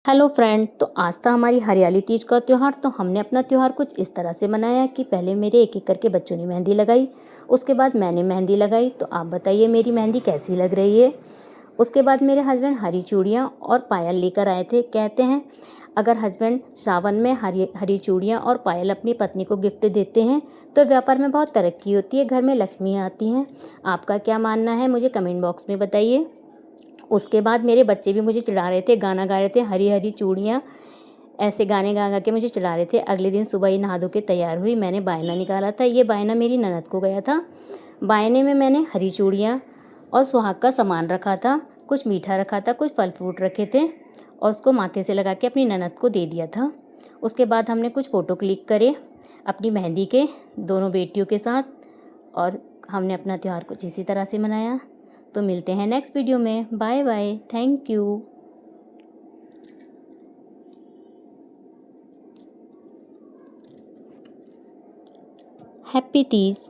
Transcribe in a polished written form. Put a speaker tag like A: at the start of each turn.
A: Hello friend, तो आज था हमारी हरियाली तीज का त्यौहार। तो हमने अपना त्यौहार कुछ इस तरह से मनाया कि पहले मेरे एक एक करके बच्चों ने मेहंदी लगाई, उसके बाद मैंने मेहंदी लगाई। तो आप बताइए मेरी मेहंदी कैसी लग रही है। उसके बाद मेरे हस्बैंड हरी चूड़ियाँ और पायल लेकर आए थे। कहते हैं अगर हस्बैंड सावन में हरी हरी चूड़ियाँ और पायल अपनी पत्नी को गिफ्ट देते हैं तो व्यापार में बहुत तरक्की होती है, घर में लक्ष्मी आती हैं। आपका क्या मानना है मुझे कमेंट बॉक्स में बताइए। उसके बाद मेरे बच्चे भी मुझे चिढ़ा रहे थे, गाना गा रहे थे, हरी हरी चूड़ियाँ, ऐसे गाने गा गा के मुझे चिढ़ा रहे थे। अगले दिन सुबह ही नहा धो के तैयार हुई। मैंने बायना निकाला था, ये बायना मेरी ननद को गया था। बायने में मैंने हरी चूड़ियाँ और सुहाग का सामान रखा था, कुछ मीठा रखा था, कुछ फल फ्रूट रखे थे और उसको माथे से लगा के अपनी ननद को दे दिया था। उसके बाद हमने कुछ फ़ोटो क्लिक करे अपनी मेहंदी के, दोनों बेटियों के साथ, और हमने अपना त्यौहार कुछ इसी तरह से मनाया। तो मिलते हैं नेक्स्ट वीडियो में। Bye bye, thank you. Happy Teej.